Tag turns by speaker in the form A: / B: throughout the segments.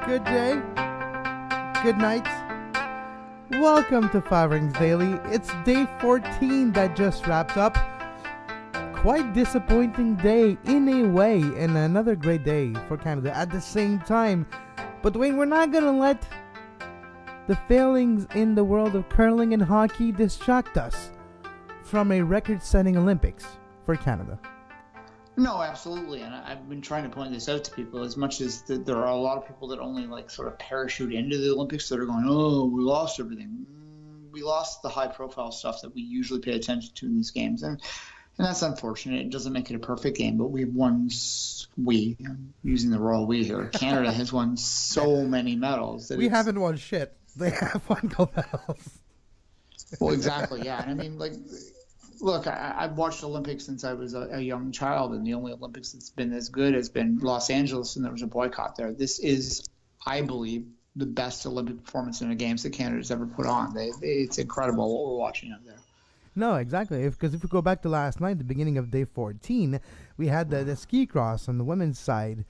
A: Good day, good night. Welcome to Five Rings Daily. It's day 14 that just wrapped up. Quite disappointing day in a way, and another great day for Canada at the same time. But Duane, we're not gonna let the failings in the world of curling and hockey distract us from a record-setting Olympics for Canada.
B: No, absolutely, and I've been trying to point this out to people. As much as there are a lot of people that only sort of parachute into the Olympics that are going, "Oh, we lost everything." We lost the high-profile stuff that we usually pay attention to in these games, and that's unfortunate. It doesn't make it a perfect game, but we've won. I'm using the royal we here. Canada has won so many medals that
A: we haven't won shit. They have won gold medals.
B: Well, exactly, yeah, and I mean, look, I've watched Olympics since I was a young child, and the only Olympics that's been as good has been Los Angeles, and there was a boycott there. This is, I believe, the best Olympic performance in the games that Canada's ever put on. It's incredible what we're watching out there.
A: No, exactly. Because if we go back to last night, the beginning of day 14, we had the ski cross on the women's side.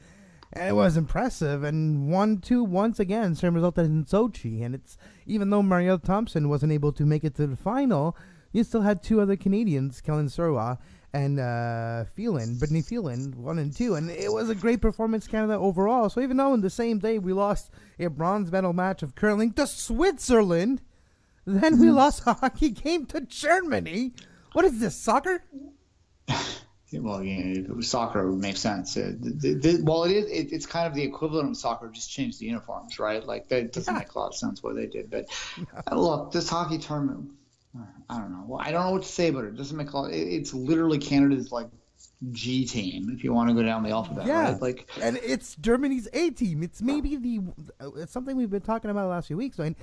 A: And it was impressive. And 1-2 once again, same result as in Sochi. And it's even though Marielle Thompson wasn't able to make it to the final, you still had two other Canadians, Kellen Surwa and Brittany Phelan, 1 and 2. And it was a great performance, Canada, overall. So even though in the same day we lost a bronze medal match of curling to Switzerland, then we lost a hockey game to Germany. What is this, soccer?
B: Well, if it was soccer, it would make sense. It's kind of the equivalent of soccer, just change the uniforms, right? That doesn't make a lot of sense what they did. But look, this hockey tournament, I don't know. Well, I don't know what to say about it. It doesn't make a lot. It's literally Canada's G team, if you want to go down the alphabet, right?
A: And it's Germany's A team. It's maybe it's something we've been talking about the last few weeks. So,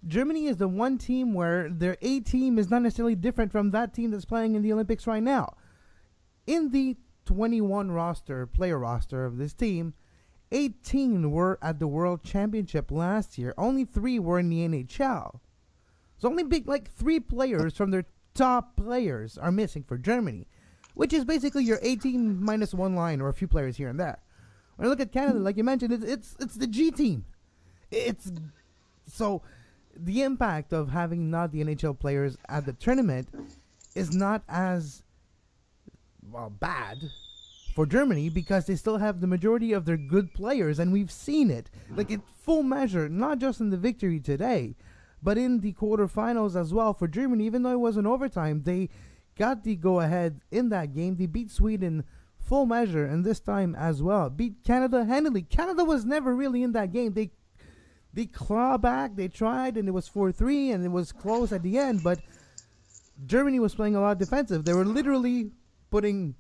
A: Germany is the one team where their A team is not necessarily different from that team that's playing in the Olympics right now. In the 21 player roster of this team, 18 were at the World Championship last year. Only 3 were in the NHL. So only 3 players from their top players are missing for Germany, which is basically your 18 minus 1 line or a few players here and there. When I look at Canada, like you mentioned, it's the G team. So the impact of having not the NHL players at the tournament is not as bad for Germany because they still have the majority of their good players, and we've seen it in full measure, not just in the victory today, but in the quarterfinals as well for Germany. Even though it was an overtime, they got the go-ahead in that game. They beat Sweden full measure, and this time as well beat Canada handily. Canada was never really in that game. They claw back, they tried, and it was 4-3, and it was close at the end, but Germany was playing a lot defensive. They were literally putting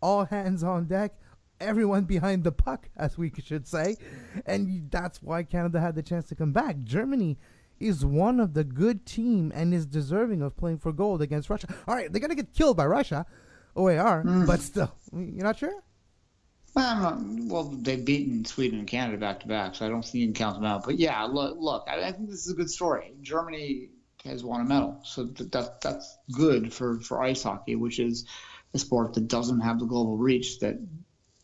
A: all hands on deck, everyone behind the puck, as we should say, and that's why Canada had the chance to come back. Germany is one of the good team and is deserving of playing for gold against Russia. All right, they're going to get killed by Russia, OAR, but still, you're not sure?
B: Well, they've beaten Sweden and Canada back-to-back, so I don't think you can count them out. But yeah, look, I think this is a good story. Germany has won a medal, so that's good for ice hockey, which is a sport that doesn't have the global reach that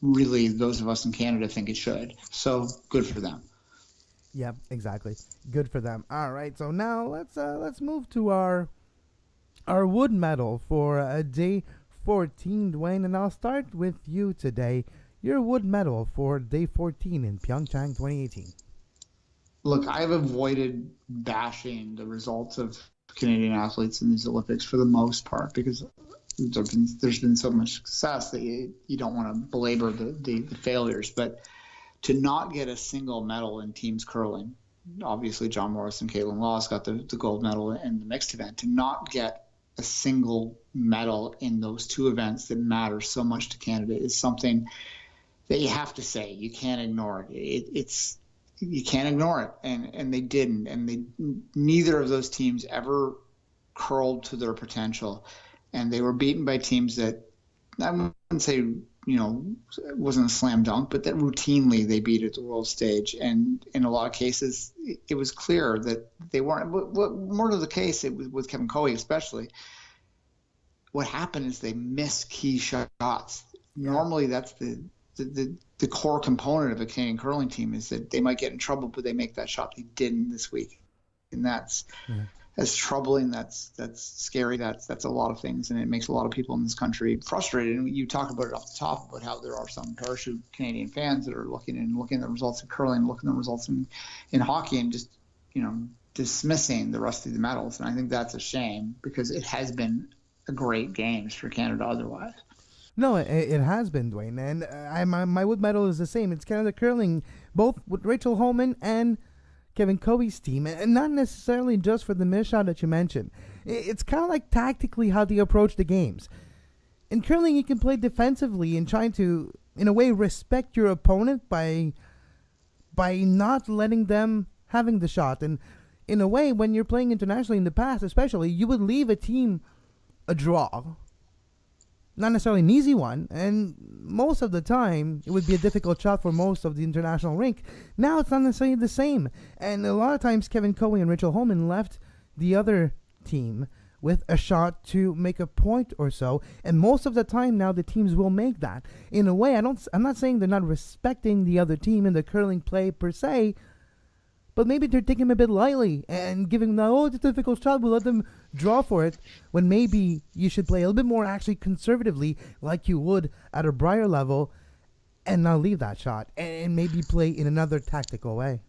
B: really those of us in Canada think it should. So good for them.
A: Yep, exactly. Good for them. All right, so now let's move to our wood medal for day 14, Duane, and I'll start with you today. Your wood medal for day 14 in PyeongChang 2018.
B: Look, I've avoided bashing the results of Canadian athletes in these Olympics for the most part because there's been so much success that you don't want to belabor the failures. But to not get a single medal in teams curling, obviously John Morris and Caitlin Lawes got the gold medal in the mixed event. To not get a single medal in those two events that matter so much to Canada is something that you have to say. You can't ignore it. You can't ignore it, and they didn't. And neither of those teams ever curled to their potential. And they were beaten by teams that I wouldn't say, it wasn't a slam dunk, but that routinely they beat at the world stage. And in a lot of cases, it was clear that they weren't. More to the case, it was with Kevin Coe especially. What happened is they missed key shots. Normally, that's the the core component of a Canadian curling team is that they might get in trouble, but they make that shot. They didn't this week, and that's troubling. That's scary. That's a lot of things, and it makes a lot of people in this country frustrated. And you talk about it off the top about how there are some parachute Canadian fans that are looking at the results of curling, looking at the results in hockey, and just dismissing the rest of the medals. And I think that's a shame because it has been a great games for Canada otherwise.
A: No, it has been, Duane, and my wood medal is the same. It's Canada curling, both with Rachel Homan and Kevin Covey's team, and not necessarily just for the missed shot that you mentioned. It's kind of like tactically how they approach the games. In curling, you can play defensively and trying to, in a way, respect your opponent by not letting them having the shot. And in a way, when you're playing internationally in the past, especially, you would leave a team a draw. Not necessarily an easy one, and most of the time it would be a difficult shot for most of the international rink. Now it's not necessarily the same, and a lot of times Kevin Covey and Rachel Holman left the other team with a shot to make a point or so, and most of the time now the teams will make that. In a way, I'm not saying they're not respecting the other team in the curling play per se, but maybe they're taking them a bit lightly and giving them, it's a difficult shot, we'll let them draw for it, when maybe you should play a little bit more actually conservatively like you would at a Brier level and not leave that shot and maybe play in another tactical way.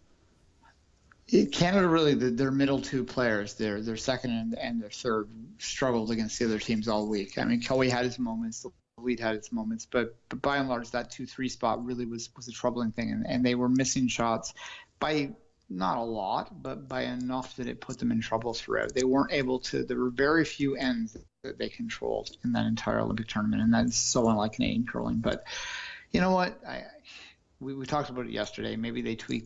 B: Canada really, their middle two players, their second and their third, struggled against the other teams all week. I mean, Kelly had his moments, the lead had its moments, but by and large, that 2-3 spot really was a troubling thing, and they were missing shots by not a lot, but by enough that it put them in trouble throughout. They weren't able to, there were very few ends that they controlled in that entire Olympic tournament, and that's so unlike Canadian curling. But you know what? We talked about it yesterday. Maybe they tweak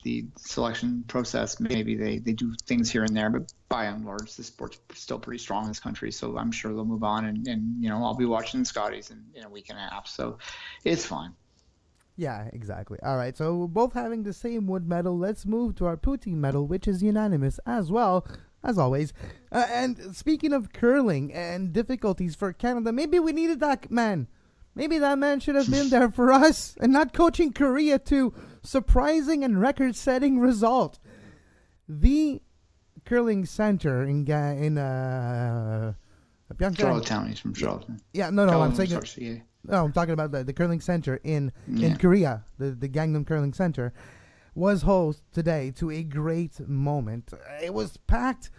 B: the selection process. Maybe they do things here and there, but by and large, the sport's still pretty strong in this country, so I'm sure they'll move on, and I'll be watching the Scotties in a week and a half, so it's fine.
A: Yeah, exactly. All right, so both having the same wood medal, let's move to our Poutine medal, which is unanimous as well, as always. And speaking of curling and difficulties for Canada, maybe we needed that man. Maybe that man should have been there for us and not coaching Korea to surprising and record-setting result. The curling center in PyeongChang.
B: Charlottetown, he's from Charlottetown.
A: Yeah, no, I'm saying... No, I'm talking about the curling center in Korea, the Gangnam Curling Center, was host today to a great moment. It was packed.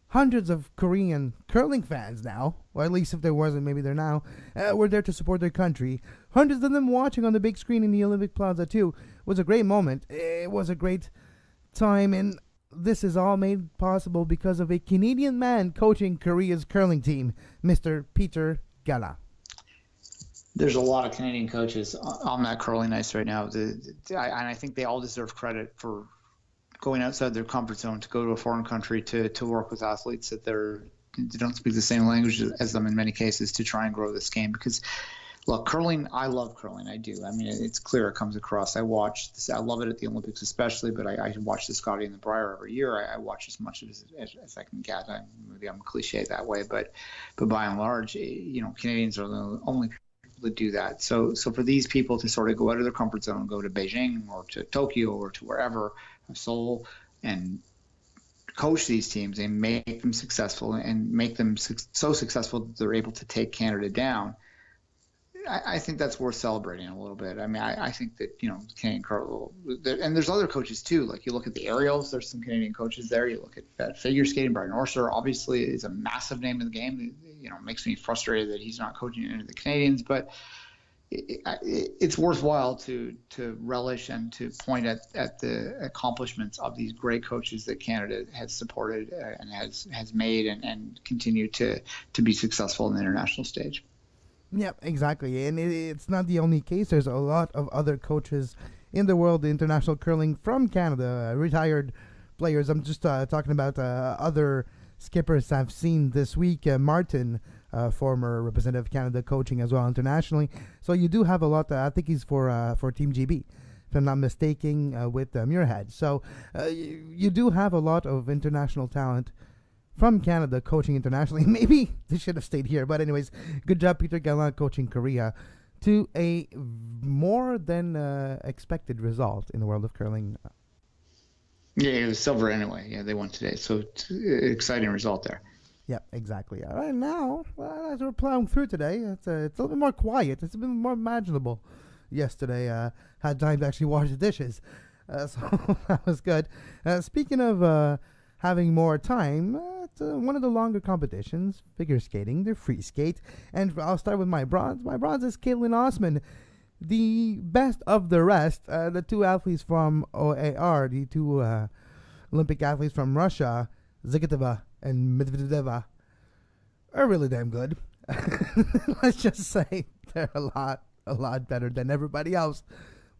A: Hundreds of Korean curling fans now, or at least if there wasn't, maybe they're now, were there to support their country. Hundreds of them watching on the big screen in the Olympic Plaza too. It was a great moment. It was a great time, and this is all made possible because of a Canadian man coaching Korea's curling team, Mr. Peter Gala.
B: There's a lot of Canadian coaches on that curling ice right now, and I think they all deserve credit for going outside their comfort zone to go to a foreign country to work with athletes that they don't speak the same language as them in many cases to try and grow this game. Because, look, curling, I love curling. I do. I mean, it's clear it comes across. I love it at the Olympics especially, but I watch the Scotty and the Brier every year. I watch as much as I can get. Maybe I'm cliche that way, but by and large, Canadians are the only to do that. So for these people to sort of go out of their comfort zone, go to Beijing or to Tokyo or to wherever, Seoul, and coach these teams and make them successful and make them so successful that they're able to take Canada down, I think that's worth celebrating a little bit. I mean, I think that, Canadian curling, and there's other coaches too. Like you look at the aerials, there's some Canadian coaches there. You look at figure skating, Brian Orser obviously is a massive name in the game. It makes me frustrated that he's not coaching any of the Canadians, but it's worthwhile to relish and to point at the accomplishments of these great coaches that Canada has supported and has made and continue to be successful in the international stage.
A: Yep, exactly. And it's not the only case. There's a lot of other coaches in the world, the international curling from Canada, retired players. I'm just talking about other skippers I've seen this week. Martin, former representative of Canada, coaching as well internationally. So you do have a lot. I think he's for Team GB, if I'm not mistaken, with Muirhead. So you do have a lot of international talent from Canada coaching internationally. Maybe they should have stayed here. But anyways, good job, Peter Gallant, coaching Korea to a more than expected result in the world of curling.
B: Yeah, it was silver anyway. Yeah, they won today, so exciting result there.
A: Yep, exactly. All right, now, as we're plowing through today, it's a little bit more quiet. It's a bit more imaginable. Yesterday, had time to actually wash the dishes, so that was good. Speaking of having more time, it's one of the longer competitions, figure skating, the free skate, and I'll start with my bronze. My bronze is Caitlin Osman, the best of the rest. The two athletes from OAR, the two Olympic athletes from Russia, Zykatova and Medvedeva, are really damn good. Let's just say they're a lot better than everybody else.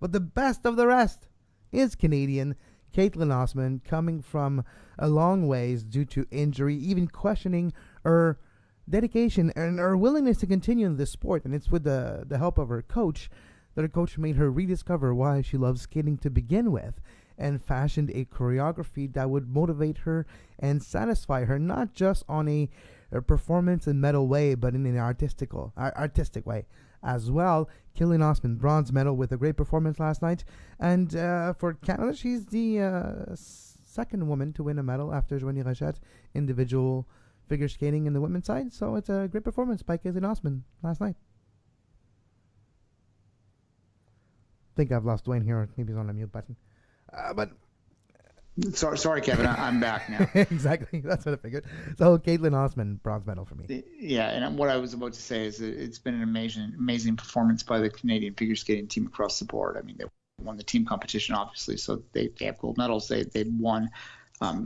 A: But the best of the rest is Canadian Caitlin Osman, coming from a long ways due to injury, even questioning her dedication and her willingness to continue in this sport. And it's with the help of her coach that her coach made her rediscover why she loves skating to begin with, and fashioned a choreography that would motivate her and satisfy her, not just on a performance and medal way, but in an artistic way as well. Caitlin Osman, bronze medal with a great performance last night. And for Canada, she's the second woman to win a medal after Joanie Rochette, individual figure skating in the women's side. So it's a great performance by Caitlin Osman last night. I think I've lost Duane here, or maybe he's on the mute button. But
B: sorry, Kevin. I'm back now.
A: Exactly, that's what I figured. So Caitlin Osman, bronze medal for me.
B: Yeah, and what I was about to say is that it's been an amazing performance by the Canadian figure skating team across the board. I mean, they won the team competition, obviously, so they have gold medals. They won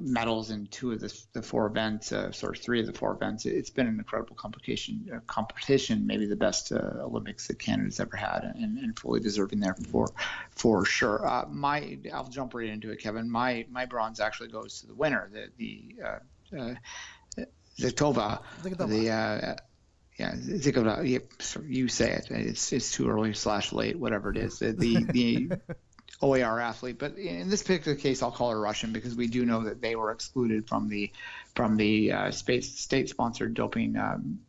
B: medals in two of the four events, three of the four events. It's been an incredible competition, maybe the best Olympics that Canada's ever had, and fully deserving there for sure. I'll jump right into it, Kevin. My bronze actually goes to the winner, Zykatova. Zykatova. You say it. It's too early / late, whatever it is. The OAR athlete, but in this particular case, I'll call her Russian because we do know that they were excluded from the state-sponsored doping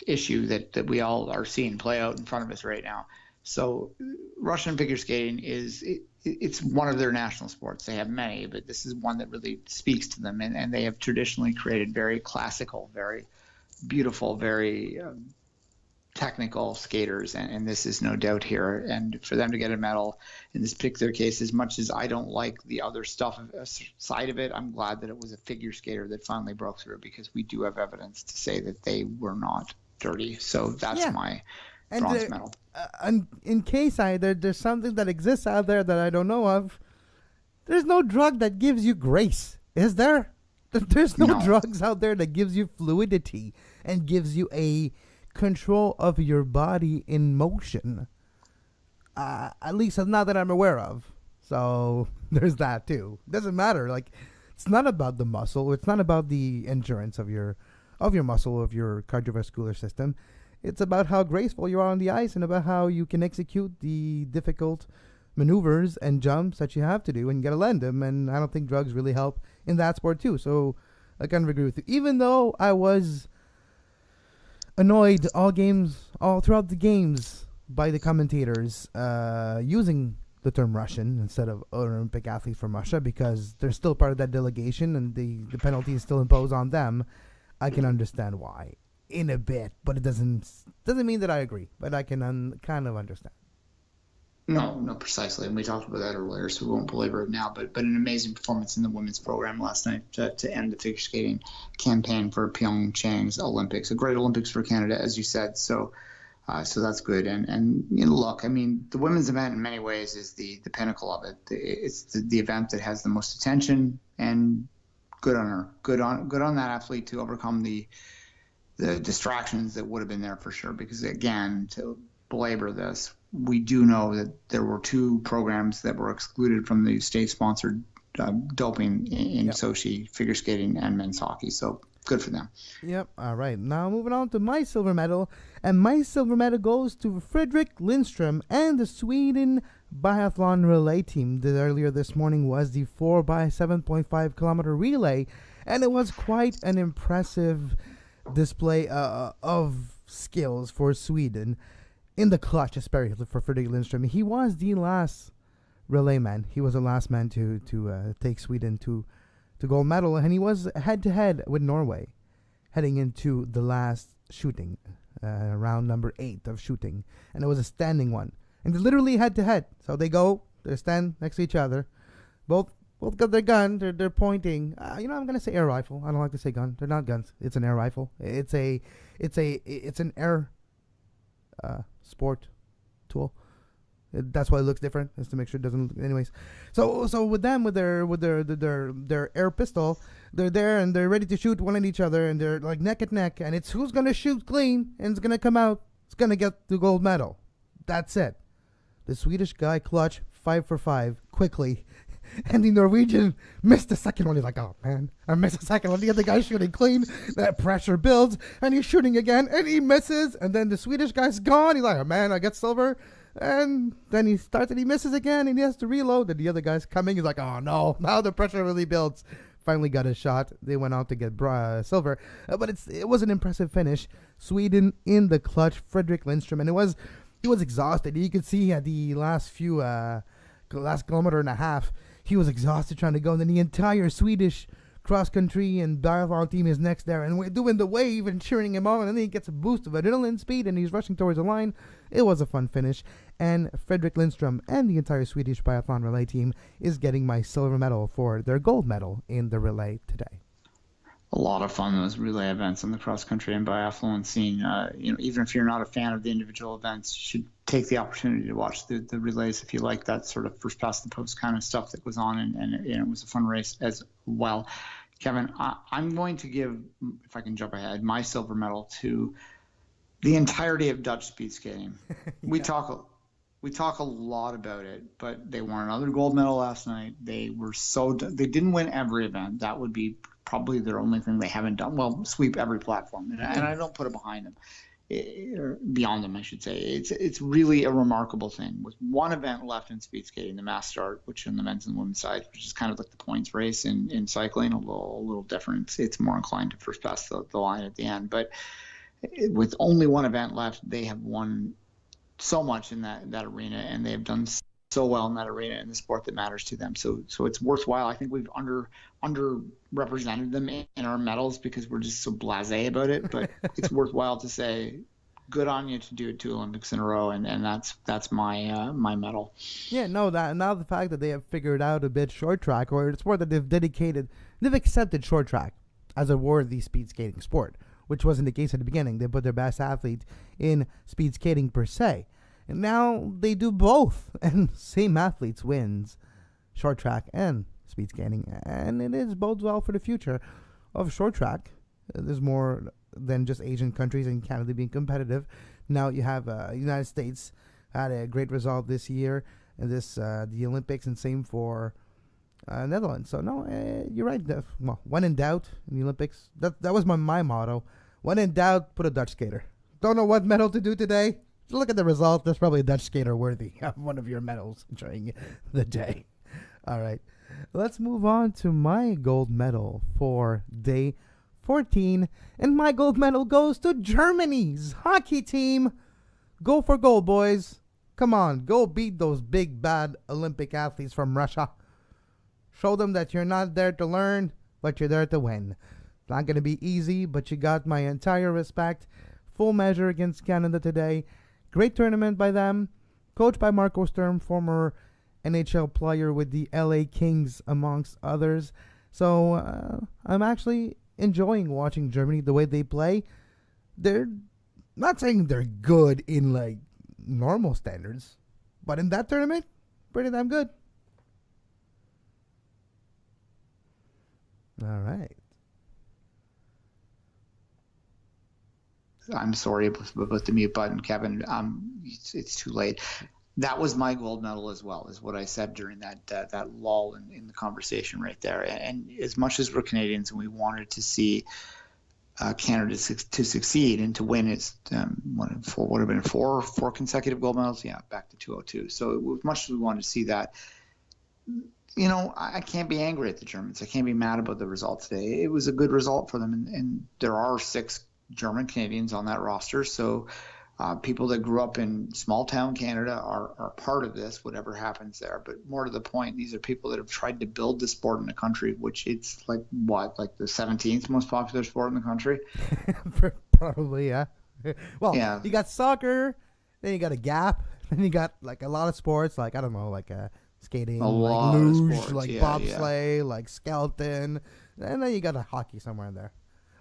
B: issue that we all are seeing play out in front of us right now. So, Russian figure skating it's one of their national sports. They have many, but this is one that really speaks to them, and they have traditionally created very classical, very beautiful, very technical skaters, and this is no doubt here. And for them to get a medal in this particular case, as much as I don't like the other stuff side of it, I'm glad that it was a figure skater that finally broke through, because we do have evidence to say that they were not dirty. So that's my bronze medal. And
A: in case there's something that exists out there that I don't know of, there's no drug that gives you grace, is there? There's no drugs out there that gives you fluidity and gives you a control of your body in motion, at least not that I'm aware of. So there's that too. Doesn't matter, like, it's not about the muscle, it's not about the endurance of your muscle, of your cardiovascular system. It's about how graceful you are on the ice and about how you can execute the difficult maneuvers and jumps that you have to do, and you gotta land them. And I don't think drugs really help in that sport too. So I kind of agree with you, even though I was annoyed all throughout the games by the commentators using the term Russian instead of Olympic athletes from Russia, because they're still part of that delegation and the penalty is still imposed on them. I can understand why in a bit, but it doesn't mean that I agree, but I can kind of understand.
B: No, precisely. And we talked about that earlier, so we won't belabor it now. But an amazing performance in the women's program last night to end the figure skating campaign for PyeongChang's Olympics. A great Olympics for Canada, as you said. So that's good. And look, I mean, the women's event in many ways is the pinnacle of it. It's the event that has the most attention, and good on her. Good on that athlete to overcome the distractions that would have been there for sure. Because again, to belabor this, we do know that there were two programs that were excluded from the state-sponsored doping in Sochi, figure skating and men's hockey. So good for them.
A: Yep. All right. Now moving on to my silver medal. And my silver medal goes to Fredrik Lindström and the Sweden biathlon relay team. Earlier this morning was the 4 by 7.5 kilometer relay. And it was quite an impressive display of skills for Sweden. in the clutch, especially for Fredrik Lindstrom. He was the last relay man. He was the last man to take Sweden to gold medal, and he was head-to-head with Norway heading into the last shooting, round number 8 of shooting, and it was a standing one. And they're literally head-to-head. So they stand next to each other. Both got their gun. They're pointing. I'm gonna say air rifle. I don't like to say gun. They're not guns. It's an air rifle. It's an air sport tool. That's why it looks different, is to make sure it doesn't look. Anyways, so with them, with their air pistol, they're there and they're ready to shoot one at each other, and they're like neck and neck, and it's who's gonna shoot clean and it's gonna come out. It's gonna get the gold medal. That's it. The Swedish guy clutch 5 for 5 quickly, and the Norwegian missed the second one. He's like, oh man, I missed the second one. The other guy's shooting clean. That pressure builds, and he's shooting again, and he misses. And then the Swedish guy's gone. He's like, oh man, I get silver. And then he starts and he misses again, and he has to reload. And the other guy's coming. He's like, oh no, now the pressure really builds. Finally got a shot. They went out to get silver, but it was an impressive finish. Sweden in the clutch. Fredrik Lindstrom, and he was exhausted. You could see at the last kilometer and a half, he was exhausted trying to go. And then the entire Swedish cross country and biathlon team is next there, and we're doing the wave and cheering him on. And then he gets a boost of adrenaline speed, and he's rushing towards the line. It was a fun finish, and Fredrik Lindstrom and the entire Swedish biathlon relay team is getting my silver medal for their gold medal in the relay today.
B: A lot of fun, those relay events on the cross country and biathlon scene. Even if you're not a fan of the individual events, you should take the opportunity to watch the relays if you like that sort of first past the post kind of stuff that goes on, and it was a fun race as well. Kevin, I'm going to give, if I can jump ahead, my silver medal to the entirety of Dutch speed skating. Yeah. We talk a lot about it, but they won another gold medal last night. They didn't win every event. That would be probably their only thing they haven't done. Well, sweep every platform, and I don't put it behind them, or beyond them, I should say. It's really a remarkable thing. With one event left in speed skating, the mass start, which on the men's and women's side, which is kind of like the points race in cycling, a little different. It's more inclined to first pass the line at the end, but with only one event left, they have won so much in that arena, and they have done so well in that arena in the sport that matters to them. So it's worthwhile. I think we've underrepresented them in our medals because we're just so blasé about it. But it's worthwhile to say, good on you to do it 2 Olympics in a row, and that's my medal.
A: Yeah, no, now the fact that they have figured out a bit short track, or it's more that they've accepted short track as a worthy speed skating sport, which wasn't the case at the beginning. They put their best athlete in speed skating per se. And now they do both, and same athletes wins short track and speed skating. And it bodes well for the future of short track. There's more than just Asian countries and Canada being competitive. Now you have United States had a great result this year, and the Olympics, and same for Netherlands. So no, you're right. Well, when in doubt in the Olympics, that was my motto. When in doubt, put a Dutch skater. Don't know what medal to do today? Look at the result. There's probably a Dutch skater worthy of one of your medals during the day. All right. Let's move on to my gold medal for day 14. And my gold medal goes to Germany's hockey team. Go for gold, boys. Come on. Go beat those big, bad Olympic athletes from Russia. Show them that you're not there to learn, but you're there to win. It's not going to be easy, but you got my entire respect. Full measure against Canada today. Great tournament by them. Coached by Marco Sturm, former NHL player with the LA Kings, amongst others. So I'm actually enjoying watching Germany, the way they play. They're not saying they're good in like normal standards, but in that tournament, pretty damn good. All right.
B: I'm sorry about the mute button, Kevin. It's too late. That was my gold medal as well, is what I said during that lull in the conversation right there. And as much as we're Canadians and we wanted to see Canada to succeed and to win, it's would have been four consecutive gold medals. Yeah, back to 2002. So as much as we wanted to see that, I can't be angry at the Germans. I can't be mad about the result today. It was a good result for them, and there are 6 German Canadians on that roster, so People that grew up in small town Canada are part of this, whatever happens there. But more to the point, these are people that have tried to build the sport in the country, which it's like the 17th most popular sport in the country.
A: Probably, yeah. Well, yeah. You got soccer, then you got a gap, then you got like a lot of sports, like I don't know, like skating, like luge, sports, like bobsleigh, like skeleton, and then you got a hockey somewhere in there.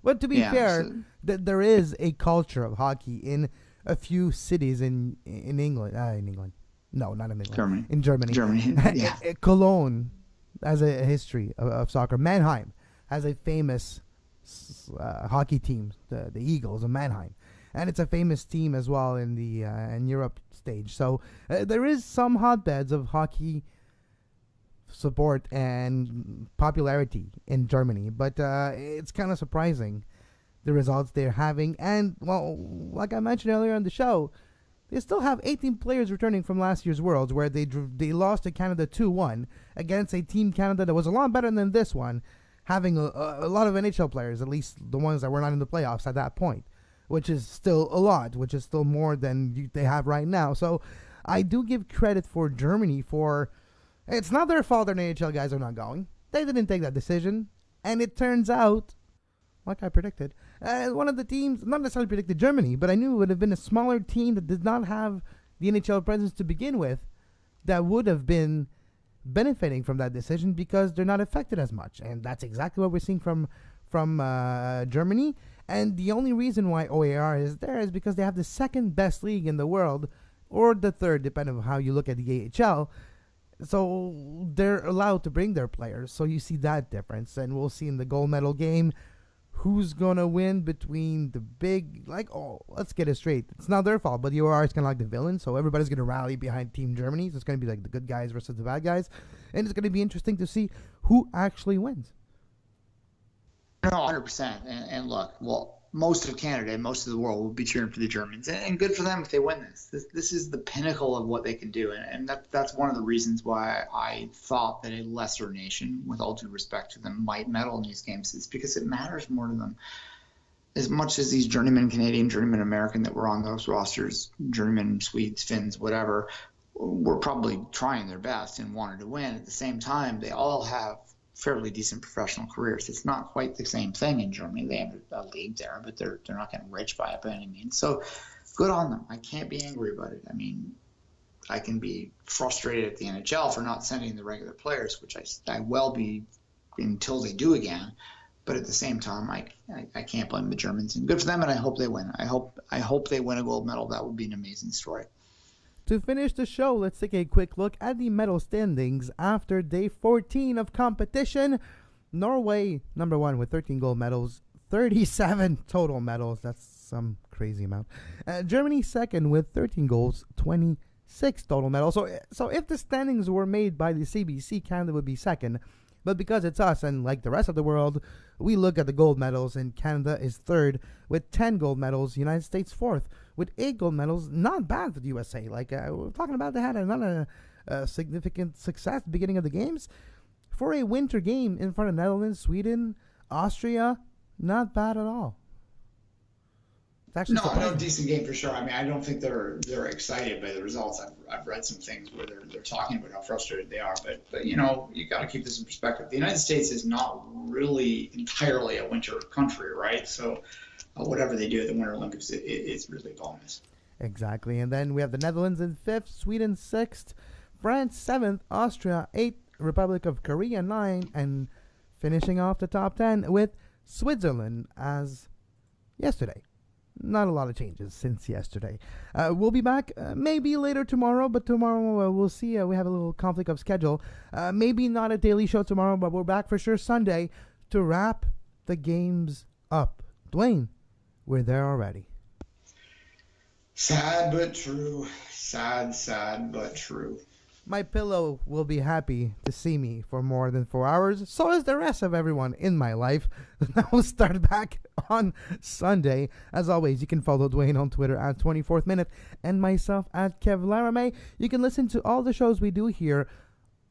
A: But to be fair, there is a culture of hockey in a few cities in England. In England. No, not in England.
B: Germany.
A: In Germany.
B: Yeah.
A: Cologne has a history of soccer. Mannheim has a famous hockey team, the Eagles of Mannheim. And it's a famous team as well in the in Europe stage. So there is some hotbeds of hockey support and popularity in Germany. But it's kind of surprising, the results they're having. And, well, like I mentioned earlier on the show, they still have 18 players returning from last year's Worlds, where they lost to Canada 2-1 against a Team Canada that was a lot better than this one, having a lot of NHL players, at least the ones that were not in the playoffs at that point, which is still a lot, which is still more than they have right now. So I do give credit for Germany for... It's not their fault their NHL guys are not going. They didn't take that decision. And it turns out, like I predicted, one of the teams, not necessarily predicted Germany, but I knew it would have been a smaller team that did not have the NHL presence to begin with that would have been benefiting from that decision because they're not affected as much. And that's exactly what we're seeing from Germany. And the only reason why OAR is there is because they have the second best league in the world, or the third, depending on how you look at the AHL. So they're allowed to bring their players. So you see that difference. And we'll see in the gold medal game who's going to win between the big, let's get it straight. It's not their fault, but the OR is kind of like the villain. So everybody's going to rally behind Team Germany. So it's going to be like the good guys versus the bad guys. And it's going to be interesting to see who actually wins.
B: No, 100%. And look, well, most of Canada, most of the world will be cheering for the Germans, and good for them if they win this. This is the pinnacle of what they can do, and that's one of the reasons why I thought that a lesser nation, with all due respect to them, might medal in these games, is because it matters more to them. As much as these journeyman Canadian, journeyman American that were on those rosters, journeyman Swedes, Finns, whatever, were probably trying their best and wanted to win. At the same time, they all have fairly decent professional careers. It's not quite the same thing in Germany. They have a league there, but they're not getting rich by it by any means. So good on them. I can't be angry about it. I mean, I can be frustrated at the NHL for not sending the regular players, which I will be until they do again. But at the same time, I can't blame the Germans. And good for them, and I hope they win. I hope they win a gold medal. That would be an amazing story.
A: To finish the show, let's take a quick look at the medal standings after day 14 of competition. Norway, number one with 13 gold medals, 37 total medals. That's some crazy amount. Germany, second with 13 golds, 26 total medals. So if the standings were made by the CBC, Canada would be second. But because it's us and like the rest of the world, we look at the gold medals, and Canada is third with 10 gold medals, United States fourth with 8 gold medals. Not bad for the USA. We're talking about, they had another significant success at the beginning of the games. For a winter game in front of Netherlands, Sweden, Austria, not bad at all.
B: No, decent game for sure. I mean, I don't think they're excited by the results. I've read some things where they're talking about how frustrated they are, but you got to keep this in perspective. The United States is not really entirely a winter country, right? So whatever they do at the Winter Olympics, it's really a bonus.
A: Exactly. And then we have the Netherlands in 5th, Sweden 6th, France 7th, Austria 8th, Republic of Korea 9th, and finishing off the top 10 with Switzerland as yesterday. Not a lot of changes since yesterday. We'll be back maybe later tomorrow, but tomorrow we'll see. We have a little conflict of schedule. Maybe not a daily show tomorrow, but we're back for sure Sunday to wrap the games up. Duane, we're there already.
B: Sad but true. Sad but true.
A: My pillow will be happy to see me for more than 4 hours. So is the rest of everyone in my life. Now we'll start back on Sunday. As always, you can follow Duane on Twitter at 24th Minute and myself at Kev Laramee. You can listen to all the shows we do here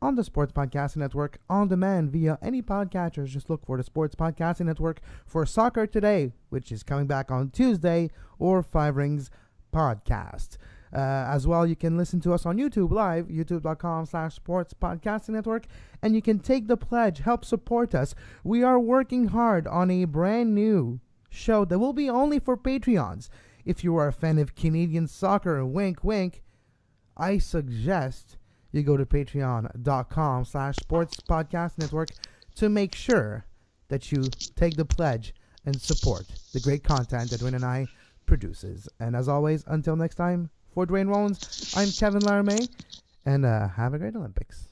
A: on the Sports Podcasting Network on demand via any podcatchers. Just look for the Sports Podcasting Network for Soccer Today, which is coming back on Tuesday, or Five Rings podcast. As well, you can listen to us on YouTube live, youtube.com/sports podcasting network, and you can take the pledge, help support us. We are working hard on a brand new show that will be only for Patreons. If you are a fan of Canadian soccer, wink wink, I suggest you go to patreon.com/sports podcast network to make sure that you take the pledge and support the great content that Duane and I produces. And as always, until next time, for Duane Rollins, I'm Kevin Laramee, and have a great Olympics.